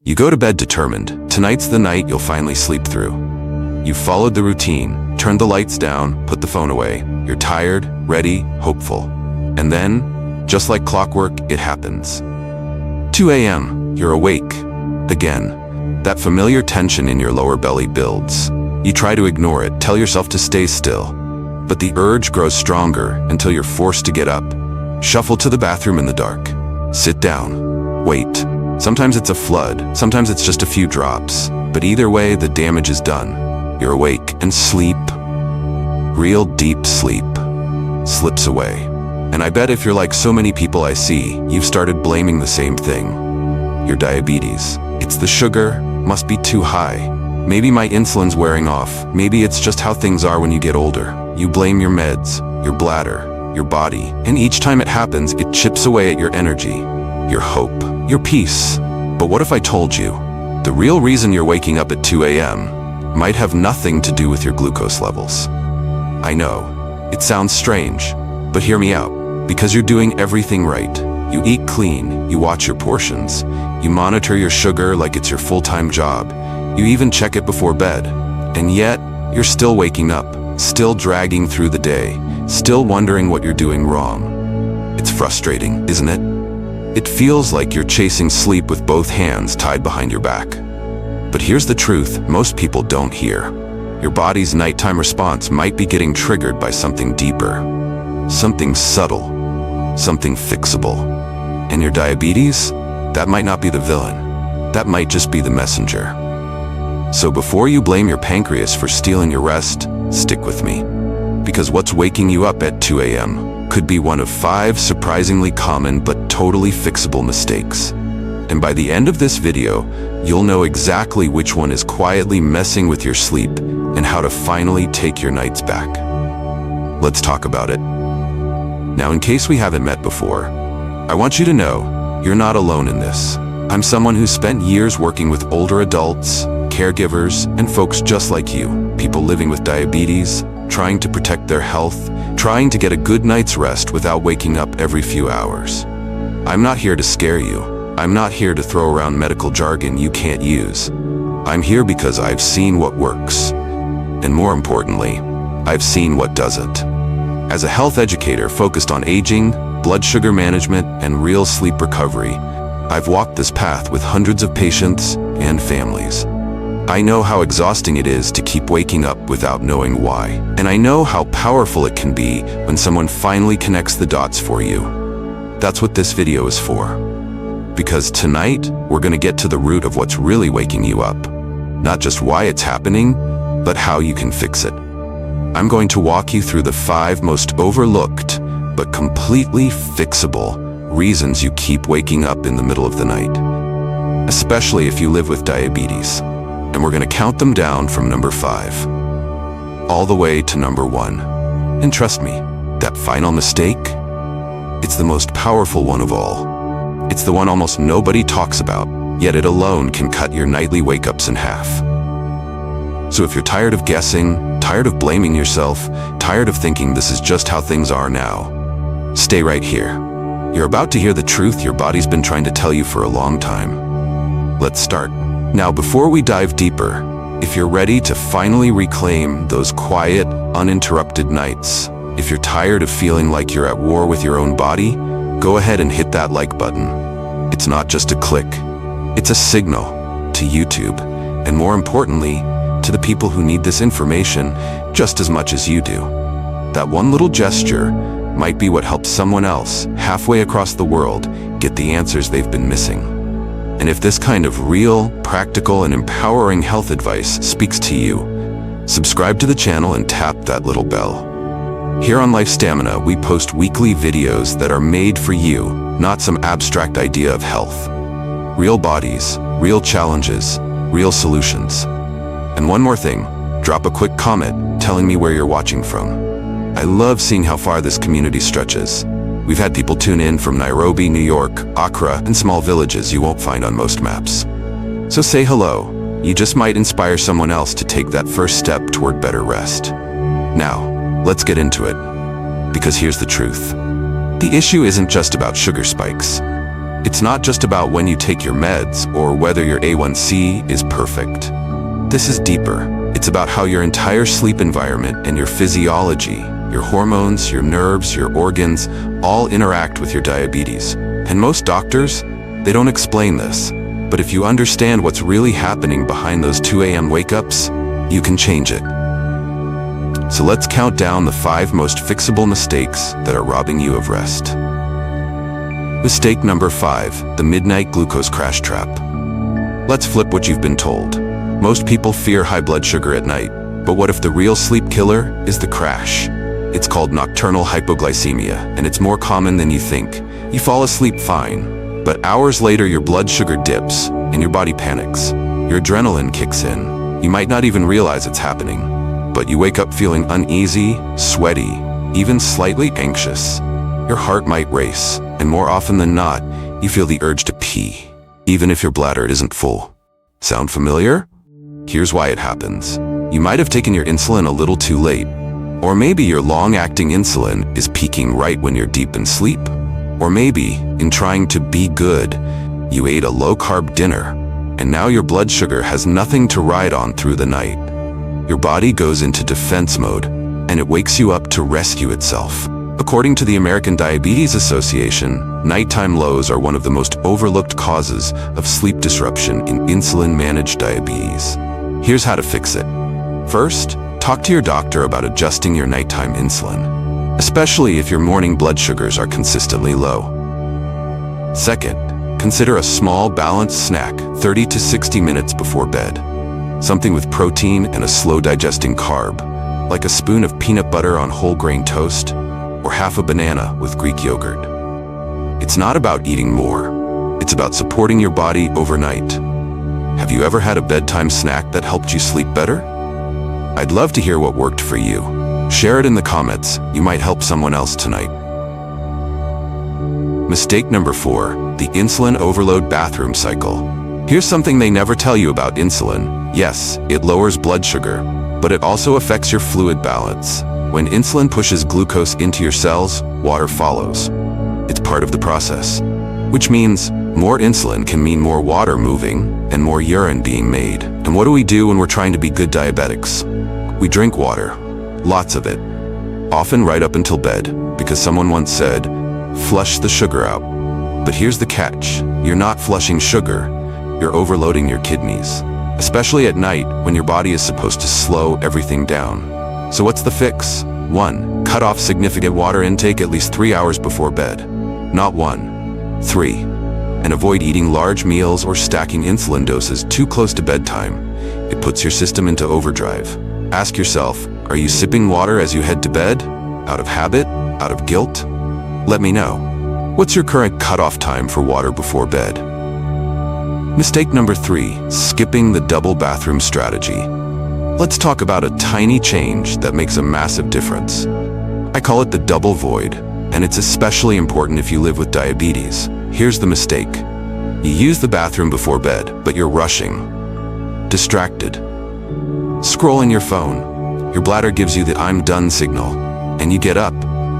You go to bed determined, tonight's the night you'll finally sleep through. You followed the routine, turned the lights down, put the phone away. You're tired, ready, hopeful. And then, just like clockwork, it happens. 2 a.m., you're awake. Again, that familiar tension in your lower belly builds. You try to ignore it, tell yourself to stay still. But the urge grows stronger until you're forced to get up. Shuffle to the bathroom in the dark. Sit down. Wait. Sometimes it's a flood, sometimes it's just a few drops. But either way, the damage is done. You're awake, and sleep, real deep sleep, slips away. And I bet if you're like so many people I see, you've started blaming the same thing. Your diabetes. It's the sugar, must be too high. Maybe my insulin's wearing off. Maybe it's just how things are when you get older. You blame your meds, your bladder, your body. And each time it happens, it chips away at your energy, your hope, your peace. But what if I told you, the real reason you're waking up at 2 a.m. might have nothing to do with your glucose levels? I know, it sounds strange, but hear me out. Because you're doing everything right. You eat clean, you watch your portions, you monitor your sugar like it's your full-time job, you even check it before bed. And yet, you're still waking up, still dragging through the day, still wondering what you're doing wrong. It's frustrating, isn't it? It feels like you're chasing sleep with both hands tied behind your back. But here's the truth most people don't hear. Your body's nighttime response might be getting triggered by something deeper, something subtle, something fixable. And your diabetes? That might not be the villain. That might just be the messenger. So before you blame your pancreas for stealing your rest, stick with me. Because what's waking you up at 2 a.m. could be one of 5 surprisingly common but totally fixable mistakes. And by the end of this video, you'll know exactly which one is quietly messing with your sleep and how to finally take your nights back. Let's talk about it. Now, in case we haven't met before, I want you to know you're not alone in this. I'm someone who's spent years working with older adults, caregivers, and folks just like you, people living with diabetes, trying to protect their health, trying to get a good night's rest without waking up every few hours. I'm not here to scare you. I'm not here to throw around medical jargon you can't use. I'm here because I've seen what works. And more importantly, I've seen what doesn't. As a health educator focused on aging, blood sugar management, and real sleep recovery, I've walked this path with hundreds of patients and families. I know how exhausting it is to keep waking up without knowing why. And I know how powerful it can be when someone finally connects the dots for you. That's what this video is for. Because tonight, we're going to get to the root of what's really waking you up. Not just why it's happening, but how you can fix it. I'm going to walk you through the 5 most overlooked, but completely fixable reasons you keep waking up in the middle of the night. Especially if you live with diabetes. And we're going to count them down from number 5, all the way to number 1. And trust me, that final mistake, it's the most powerful one of all. It's the one almost nobody talks about, yet it alone can cut your nightly wake-ups in half. So if you're tired of guessing, tired of blaming yourself, tired of thinking this is just how things are now, stay right here. You're about to hear the truth your body's been trying to tell you for a long time. Let's start. Now, before we dive deeper, if you're ready to finally reclaim those quiet, uninterrupted nights, if you're tired of feeling like you're at war with your own body, go ahead and hit that like button. It's not just a click, it's a signal to YouTube, and more importantly, to the people who need this information just as much as you do. That one little gesture might be what helps someone else halfway across the world get the answers they've been missing. And if this kind of real, practical, and empowering health advice speaks to you, subscribe to the channel and tap that little bell. Here on Life Stamina, we post weekly videos that are made for you, not some abstract idea of health. Real bodies, real challenges, real solutions. And one more thing, drop a quick comment telling me where you're watching from. I love seeing how far this community stretches. We've had people tune in from Nairobi, New York, Accra, and small villages you won't find on most maps. So say hello. You just might inspire someone else to take that first step toward better rest. Now, let's get into it. Because here's the truth. The issue isn't just about sugar spikes. It's not just about when you take your meds or whether your A1C is perfect. This is deeper. It's about how your entire sleep environment and your physiology, your hormones, your nerves, your organs, all interact with your diabetes. And most doctors, they don't explain this. But if you understand what's really happening behind those 2 a.m. wake-ups, you can change it. So let's count down the 5 most fixable mistakes that are robbing you of rest. Mistake number 5, the midnight glucose crash trap. Let's flip what you've been told. Most people fear high blood sugar at night, but what if the real sleep killer is the crash? It's called nocturnal hypoglycemia, and it's more common than you think. You fall asleep fine, but hours later your blood sugar dips and your body panics. Your adrenaline kicks in. You might not even realize it's happening, but you wake up feeling uneasy, sweaty, even slightly anxious. Your heart might race, and more often than not, you feel the urge to pee, even if your bladder isn't full. Sound familiar? Here's why it happens. You might have taken your insulin a little too late, or maybe your long-acting insulin is peaking right when you're deep in sleep. Or maybe, in trying to be good, you ate a low-carb dinner, and now your blood sugar has nothing to ride on through the night. Your body goes into defense mode, and it wakes you up to rescue itself. According to the American Diabetes Association, nighttime lows are one of the most overlooked causes of sleep disruption in insulin-managed diabetes. Here's how to fix it. First, talk to your doctor about adjusting your nighttime insulin, especially if your morning blood sugars are consistently low. Second, consider a small, balanced snack 30 to 60 minutes before bed. Something with protein and a slow-digesting carb, like a spoon of peanut butter on whole grain toast, or half a banana with Greek yogurt. It's not about eating more. It's about supporting your body overnight. Have you ever had a bedtime snack that helped you sleep better? I'd love to hear what worked for you. Share it in the comments. You might help someone else tonight. Mistake number 4, the insulin overload bathroom cycle. Here's something they never tell you about insulin. Yes, it lowers blood sugar, but it also affects your fluid balance. When insulin pushes glucose into your cells, water follows. It's part of the process, which means more insulin can mean more water moving and more urine being made. And what do we do when we're trying to be good diabetics? We drink water, lots of it, often right up until bed, because someone once said, flush the sugar out. But here's the catch. You're not flushing sugar, you're overloading your kidneys, especially at night when your body is supposed to slow everything down. So what's the fix? 1. Cut off significant water intake at least 3 hours before bed. Not 1, 3. And avoid eating large meals or stacking insulin doses too close to bedtime. It puts your system into overdrive. Ask yourself, are you sipping water as you head to bed? Out of habit? Out of guilt? Let me know. What's your current cutoff time for water before bed? Mistake number 3, skipping the double bathroom strategy. Let's talk about a tiny change that makes a massive difference. I call it the double void, and it's especially important if you live with diabetes. Here's the mistake. You use the bathroom before bed, but you're rushing, distracted, scrolling your phone. Your bladder gives you the I'm done signal, and you get up,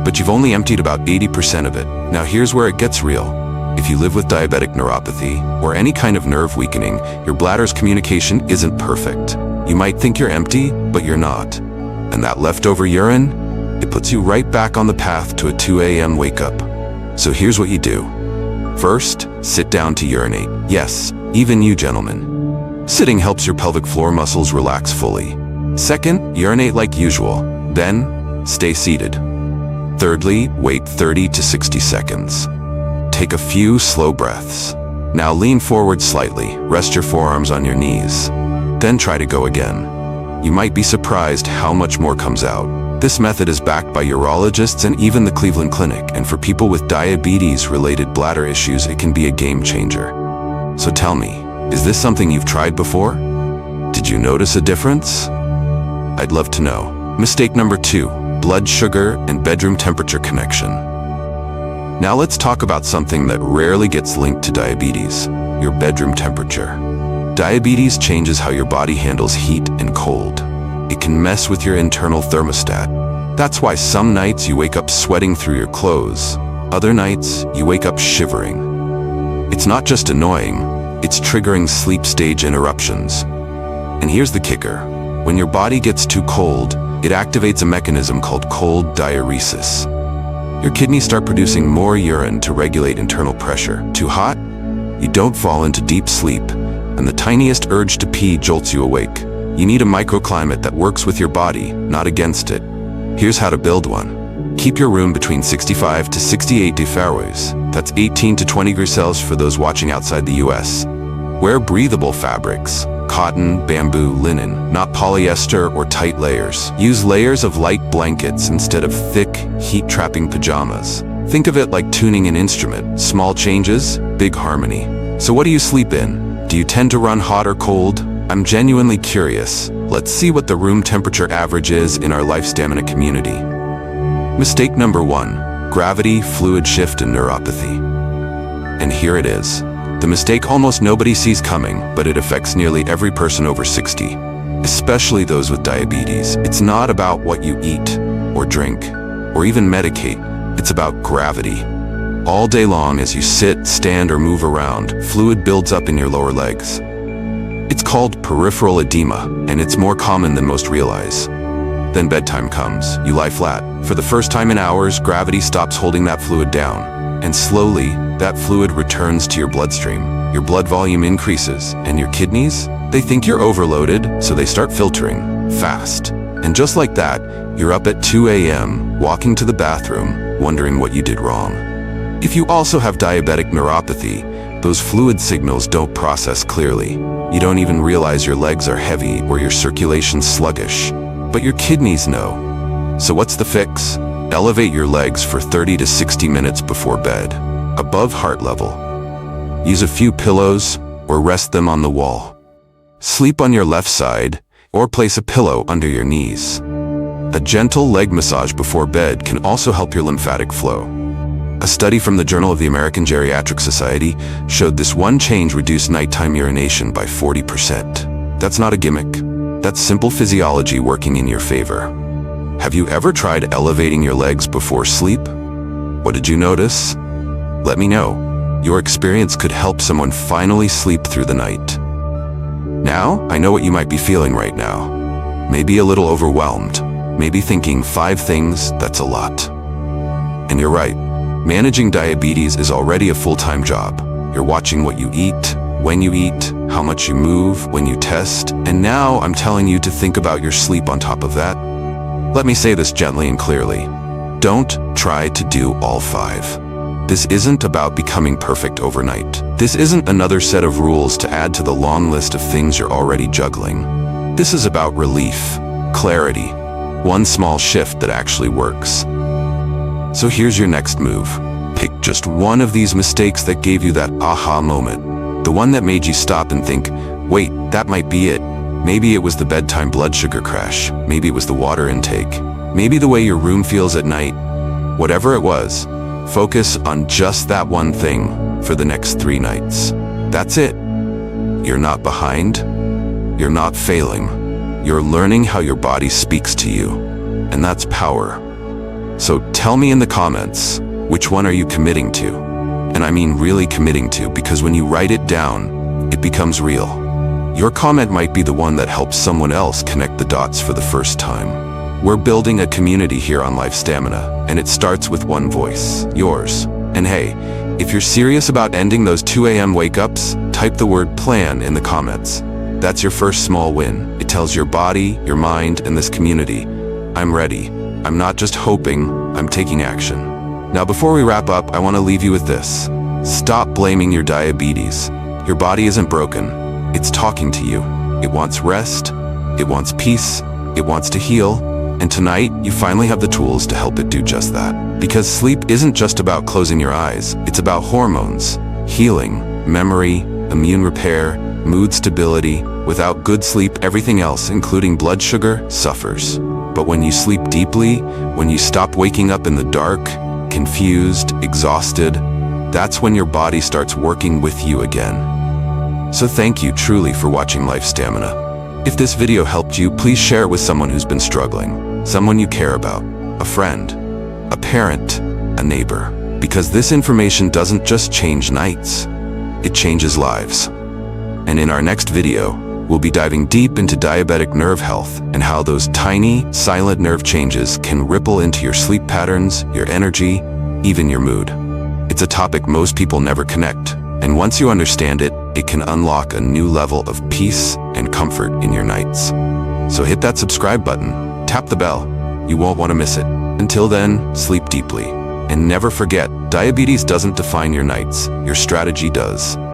but you've only emptied about 80% of it. Now here's where it gets real. If you live with diabetic neuropathy or any kind of nerve weakening, your bladder's communication isn't perfect. You might think you're empty, but you're not. And that leftover urine, it puts you right back on the path to a 2 a.m. wake up. So here's what you do. First, sit down to urinate. Yes, even you gentlemen. Sitting helps your pelvic floor muscles relax fully. Second, urinate like usual. Then, stay seated. Thirdly, wait 30 to 60 seconds. Take a few slow breaths. Now lean forward slightly, rest your forearms on your knees. Then try to go again. You might be surprised how much more comes out. This method is backed by urologists and even the Cleveland Clinic, and for people with diabetes-related bladder issues, it can be a game changer. So tell me, is this something you've tried before? Did you notice a difference? I'd love to know. Mistake number 2, blood sugar and bedroom temperature connection. Now let's talk about something that rarely gets linked to diabetes, your bedroom temperature. Diabetes changes how your body handles heat and cold. It can mess with your internal thermostat. That's why some nights you wake up sweating through your clothes. Other nights, you wake up shivering. It's not just annoying, it's triggering sleep stage interruptions. And here's the kicker. When your body gets too cold, it activates a mechanism called cold diuresis. Your kidneys start producing more urine to regulate internal pressure. Too hot? You don't fall into deep sleep, and the tiniest urge to pee jolts you awake. You need a microclimate that works with your body, not against it. Here's how to build one. Keep your room between 65 to 68 degrees Fahrenheit. That's 18 to 20 degrees Celsius for those watching outside the US. Wear breathable fabrics. Cotton, bamboo, linen, not polyester or tight layers. Use layers of light blankets instead of thick, heat-trapping pajamas. Think of it like tuning an instrument. Small changes, big harmony. So what do you sleep in? Do you tend to run hot or cold? I'm genuinely curious. Let's see what the room temperature average is in our Life Stamina community. Mistake number 1, gravity, fluid shift, and neuropathy. And here it is. The mistake almost nobody sees coming, but it affects nearly every person over 60, especially those with diabetes. It's not about what you eat, or drink, or even medicate. It's about gravity. All day long as you sit, stand, or move around, fluid builds up in your lower legs. It's called peripheral edema, and it's more common than most realize. Then bedtime comes. You lie flat. For the first time in hours, gravity stops holding that fluid down. And slowly, that fluid returns to your bloodstream. Your blood volume increases, and your kidneys? They think you're overloaded, so they start filtering, fast. And just like that, you're up at 2 a.m., walking to the bathroom, wondering what you did wrong. If you also have diabetic neuropathy, those fluid signals don't process clearly. You don't even realize your legs are heavy or your circulation's sluggish. But your kidneys know. So what's the fix? Elevate your legs for 30 to 60 minutes before bed, above heart level. Use a few pillows or rest them on the wall. Sleep on your left side or place a pillow under your knees. A gentle leg massage before bed can also help your lymphatic flow. A study from the Journal of the American Geriatric Society showed this one change reduced nighttime urination by 40%. That's not a gimmick. That's simple physiology working in your favor. Have you ever tried elevating your legs before sleep? What did you notice? Let me know. Your experience could help someone finally sleep through the night. Now, I know what you might be feeling right now. Maybe a little overwhelmed. Maybe thinking 5 things, that's a lot. And you're right. Managing diabetes is already a full-time job. You're watching what you eat, when you eat, how much you move, when you test, and now I'm telling you to think about your sleep on top of that. Let me say this gently and clearly. Don't try to do all 5. This isn't about becoming perfect overnight. This isn't another set of rules to add to the long list of things you're already juggling. This is about relief, clarity, one small shift that actually works. So here's your next move. Pick just one of these mistakes that gave you that aha moment. The one that made you stop and think, wait, that might be it. Maybe it was the bedtime blood sugar crash. Maybe it was the water intake. Maybe the way your room feels at night. Whatever it was, focus on just that one thing for the next 3 nights. That's it. You're not behind. You're not failing. You're learning how your body speaks to you. And that's power. So tell me in the comments, which one are you committing to? And I mean really committing to, because when you write it down, it becomes real. Your comment might be the one that helps someone else connect the dots for the first time. We're building a community here on Life Stamina, and it starts with one voice, yours. And hey, if you're serious about ending those 2 a.m. wake-ups, type the word plan in the comments. That's your first small win. It tells your body, your mind, and this community, I'm ready. I'm not just hoping, I'm taking action. Now before we wrap up, I want to leave you with this. Stop blaming your diabetes. Your body isn't broken. It's talking to you. It wants rest, it wants peace, it wants to heal, and tonight you finally have the tools to help it do just that. Because sleep isn't just about closing your eyes, it's about hormones, healing, memory, immune repair, mood stability. Without good sleep, everything else, including blood sugar, suffers. But when you sleep deeply, when you stop waking up in the dark, confused, exhausted, that's when your body starts working with you again. So thank you truly for watching Life Stamina. If this video helped you, please share it with someone who's been struggling, someone you care about, a friend, a parent, a neighbor. Because this information doesn't just change nights, it changes lives. And in our next video, we'll be diving deep into diabetic nerve health and how those tiny, silent nerve changes can ripple into your sleep patterns, your energy, even your mood. It's a topic most people never connect, and once you understand it, it can unlock a new level of peace and comfort in your nights. So hit that subscribe button, tap the bell. You won't want to miss it. Until then, sleep deeply. And never forget, diabetes doesn't define your nights, your strategy does.